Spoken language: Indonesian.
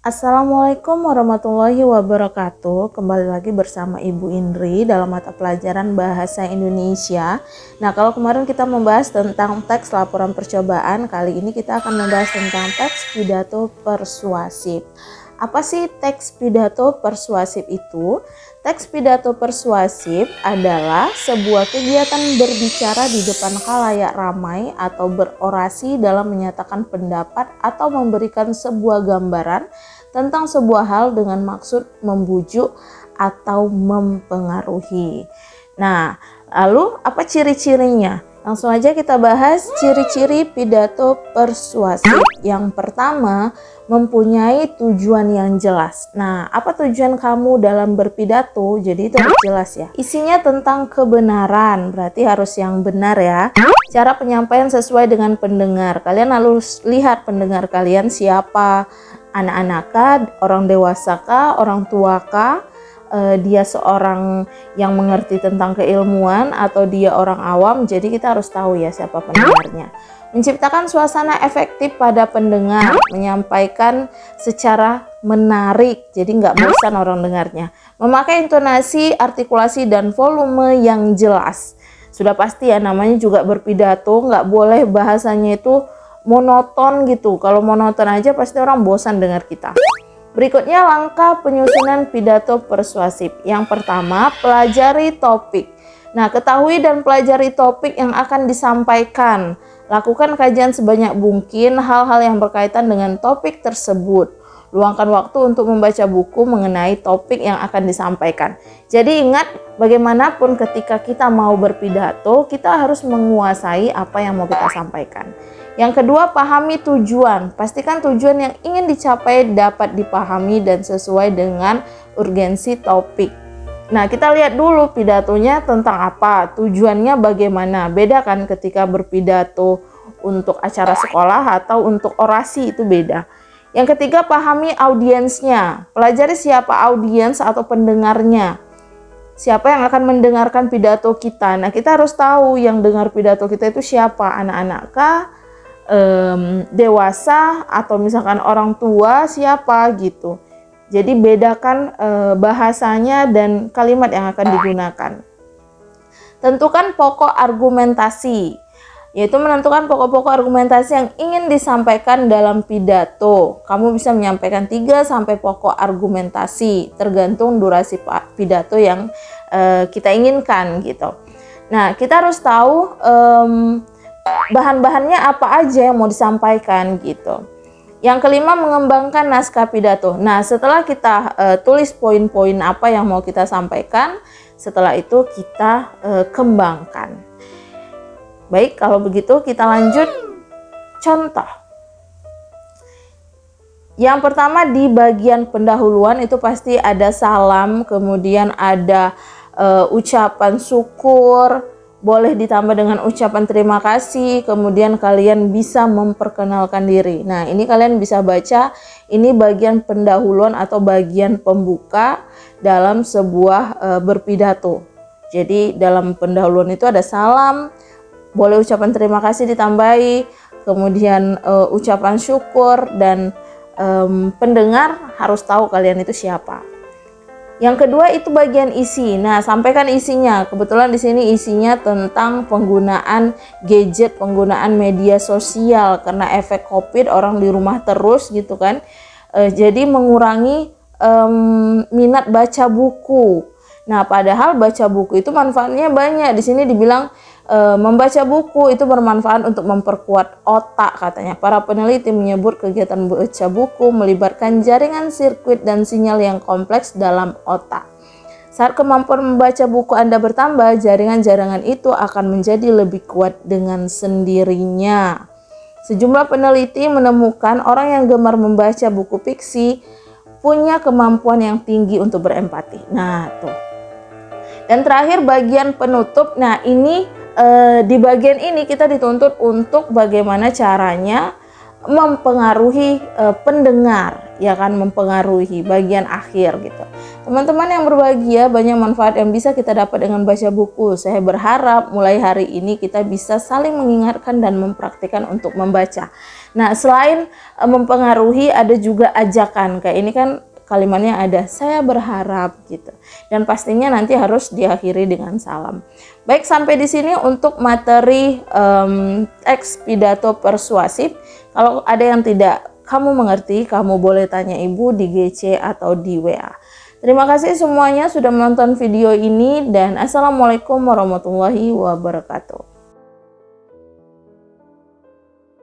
Assalamualaikum warahmatullahi wabarakatuh. Kembali lagi bersama Ibu Indri dalam mata pelajaran Bahasa Indonesia. Nah, kalau kemarin kita membahas tentang teks laporan percobaan, kali ini kita akan membahas tentang teks pidato persuasif. Apa sih teks pidato persuasif itu? Teks pidato persuasif adalah sebuah kegiatan berbicara di depan khalayak ramai atau berorasi dalam menyatakan pendapat atau memberikan sebuah gambaran tentang sebuah hal dengan maksud membujuk atau mempengaruhi. Nah, lalu apa ciri-cirinya? Langsung aja kita bahas ciri-ciri pidato persuasif. Yang pertama, mempunyai tujuan yang jelas. Nah, apa tujuan kamu dalam berpidato? Jadi itu harus jelas ya. Isinya tentang kebenaran, berarti harus yang benar ya. Cara penyampaian sesuai dengan pendengar. Kalian harus lihat pendengar kalian siapa, anak-anakkah, orang dewasakah, orang tuakah, dia seorang yang mengerti tentang keilmuan atau dia orang awam. Jadi kita harus tahu ya siapa pendengarnya. Menciptakan suasana efektif pada pendengar, menyampaikan secara menarik, jadi nggak bosan orang dengarnya. Memakai intonasi, artikulasi, dan volume yang jelas. Sudah pasti ya, namanya juga berpidato, nggak boleh bahasanya itu monoton gitu. Kalau monoton aja pasti orang bosan dengar kita. Berikutnya langkah penyusunan pidato persuasif. Yang pertama, pelajari topik. Nah, ketahui dan pelajari topik yang akan disampaikan. Lakukan kajian sebanyak mungkin hal-hal yang berkaitan dengan topik tersebut. Luangkan waktu untuk membaca buku mengenai topik yang akan disampaikan. Jadi ingat, bagaimanapun ketika kita mau berpidato, kita harus menguasai apa yang mau kita sampaikan. Yang kedua, pahami tujuan. Pastikan tujuan yang ingin dicapai dapat dipahami dan sesuai dengan urgensi topik. Nah, kita lihat dulu pidatonya tentang apa, tujuannya bagaimana. Beda kan ketika berpidato untuk acara sekolah atau untuk orasi, itu beda. Yang ketiga, pahami audiensnya. Pelajari siapa audiens atau pendengarnya. Siapa yang akan mendengarkan pidato kita. Nah, kita harus tahu yang dengar pidato kita itu siapa, anak-anakkah, dewasa, atau misalkan orang tua, siapa gitu. Jadi bedakan bahasanya dan kalimat yang akan digunakan. Tentukan pokok argumentasi, yaitu menentukan pokok-pokok argumentasi yang ingin disampaikan dalam pidato. Kamu bisa menyampaikan 3 sampai pokok argumentasi, tergantung durasi pidato yang kita inginkan gitu. Nah, kita harus tahu bahan-bahannya apa aja yang mau disampaikan gitu. Yang kelima, mengembangkan naskah pidato. Nah, setelah kita tulis poin-poin apa yang mau kita sampaikan, setelah itu kita kembangkan. Baik, kalau begitu kita lanjut contoh. Yang pertama, di bagian pendahuluan itu pasti ada salam, kemudian ada ucapan syukur, boleh ditambah dengan ucapan terima kasih, kemudian kalian bisa memperkenalkan diri. Nah, ini kalian bisa baca, ini bagian pendahuluan atau bagian pembuka dalam sebuah berpidato. Jadi dalam pendahuluan itu ada salam, boleh ucapan terima kasih ditambahi, kemudian ucapan syukur, dan pendengar harus tahu kalian itu siapa. Yang kedua itu bagian isi. Nah, sampaikan isinya. Kebetulan di sini isinya tentang penggunaan gadget, penggunaan media sosial karena efek Covid, orang di rumah terus gitu kan. Jadi mengurangi minat baca buku. Nah, padahal baca buku itu manfaatnya banyak. Di sini dibilang membaca buku itu bermanfaat untuk memperkuat otak katanya. Para peneliti menyebut kegiatan baca buku melibatkan jaringan sirkuit dan sinyal yang kompleks dalam otak. Saat kemampuan membaca buku Anda bertambah, jaringan-jaringan itu akan menjadi lebih kuat dengan sendirinya. Sejumlah peneliti menemukan orang yang gemar membaca buku fiksi punya kemampuan yang tinggi untuk berempati. Nah, tuh. Dan terakhir bagian penutup. Nah, ini di bagian ini kita dituntut untuk bagaimana caranya mempengaruhi pendengar, ya kan, mempengaruhi bagian akhir gitu. Teman-teman yang berbahagia, banyak manfaat yang bisa kita dapat dengan baca buku. Saya berharap mulai hari ini kita bisa saling mengingatkan dan mempraktikkan untuk membaca. Nah, selain mempengaruhi, ada juga ajakan. Kayak ini kan kalimatnya ada saya berharap gitu. Dan pastinya nanti harus diakhiri dengan salam. Baik, sampai di sini untuk materi teks pidato persuasif. Kalau ada yang tidak kamu mengerti, kamu boleh tanya Ibu di GC atau di WA. Terima kasih semuanya sudah menonton video ini dan Assalamualaikum warahmatullahi wabarakatuh.